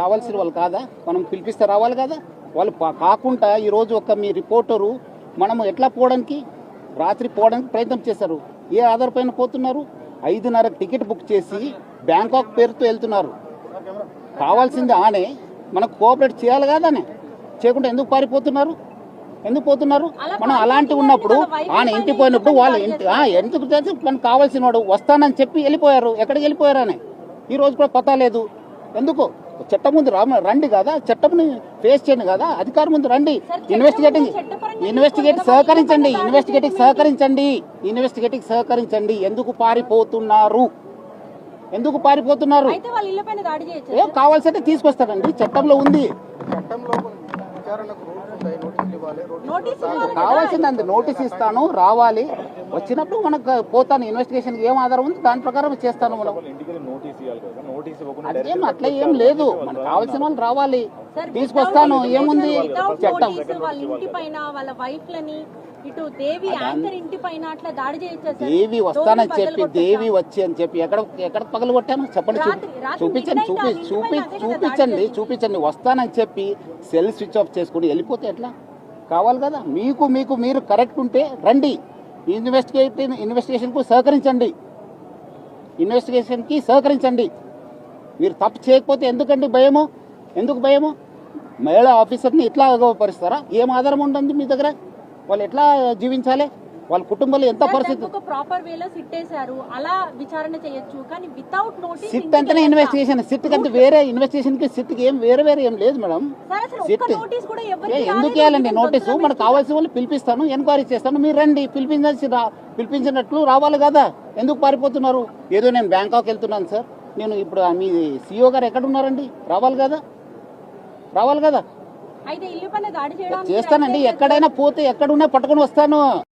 కావాల్సిన వాళ్ళు కాదా? మనం పిలిపిస్తే రావాలి కదా. వాళ్ళు కాకుండా ఈరోజు ఒక మీ రిపోర్టరు మనము ఎట్లా పోవడానికి రాత్రి పోవడానికి ప్రయత్నం చేశారు. ఏ ఆధార్ పైన పోతున్నారు? 5:30 టికెట్ బుక్ చేసి బ్యాంకాక్ పేరుతో వెళ్తున్నారు. కావాల్సింది ఆనే మనకు కోఆపరేట్ చేయాలి కాదానే, చేయకుండా ఎందుకు పారిపోతున్నారు? ఎందుకు పోతున్నారు? మనం అలాంటి ఉన్నప్పుడు ఆయన ఇంటికి పోయినప్పుడు వాళ్ళు ఎందుకు తెలిసి మనకు కావాల్సిన వాడు వస్తానని చెప్పి వెళ్ళిపోయారు. ఎక్కడికి వెళ్ళిపోయారని ఈ రోజు కూడా పతా లేదు. ఎందుకు? చట్టం ముందు రండి కదా, చట్టంని ఫేస్ చేయండి కదా, అధికారం ముందు రండి. ఇన్వెస్టిగేట్ సహకరించండి. ఎందుకు పారిపోతున్నారు? ఏం కావాల్సింటే తీసుకొస్తారండి, చట్టంలో ఉంది. కావాల్సిందండి నోటీస్ ఇస్తాను, రావాలి. వచ్చినప్పుడు మనకు పోతాను, ఇన్వెస్టిగేషన్ ఏం ఆధారం ఉంది దాని ప్రకారం చేస్తాను. మనం అదేం అట్లా ఏం లేదు, మనకు కావాల్సిన వాళ్ళు రావాలి, తీసుకొస్తాను. ఏముంది చట్టం? దేవి వస్తానని చెప్పి దేవి వచ్చి అని చెప్పి ఎక్కడ పగలు కొట్టాను చెప్పండి, చూపించండి. వస్తానని చెప్పి సెల్ స్విచ్ ఆఫ్ చేసుకుని వెళ్ళిపోతే ఎట్లా? కావాలి కదా. మీరు కరెక్ట్ ఉంటే రండి, ఇన్వెస్టిగేషన్కి సహకరించండి. మీరు తప్పు చేయకపోతే ఎందుకండి భయము? ఎందుకు భయము? మహిళా ఆఫీసర్ని ఇట్లా పరిస్తారా? ఏం ఆధారం ఉంటుంది మీ దగ్గర? వాళ్ళు ఎట్లా జీవించాలి? వాళ్ళ కుటుంబాలు ఎంత పరిస్థితి? సిట్ అంటేనే ఇన్వెస్టిగేషన్. సిట్ కంటే వేరే ఇన్వెస్టిగేషన్ కి సిట్ కి ఏం వేరే ఏం లేదు మేడం. సిట్ ఎందుకు వేయాలండి నోటీసు? మనకు కావాల్సిన వాళ్ళు పిలిపిస్తాను, ఎంక్వైరీ చేస్తాను, మీరు రండి. పిలిపించినట్లు రావాలి కదా. ఎందుకు పారిపోతున్నారు? ఏదో నేను బ్యాంకాక్ వెళ్తున్నాను సార్, నేను ఇప్పుడు మీ సిఇఓ గారు ఎక్కడ ఉన్నారండి? రావాలి కదా. చేస్తానండి, ఎక్కడైనా పోతే ఎక్కడున్నా పట్టుకొని వస్తాను.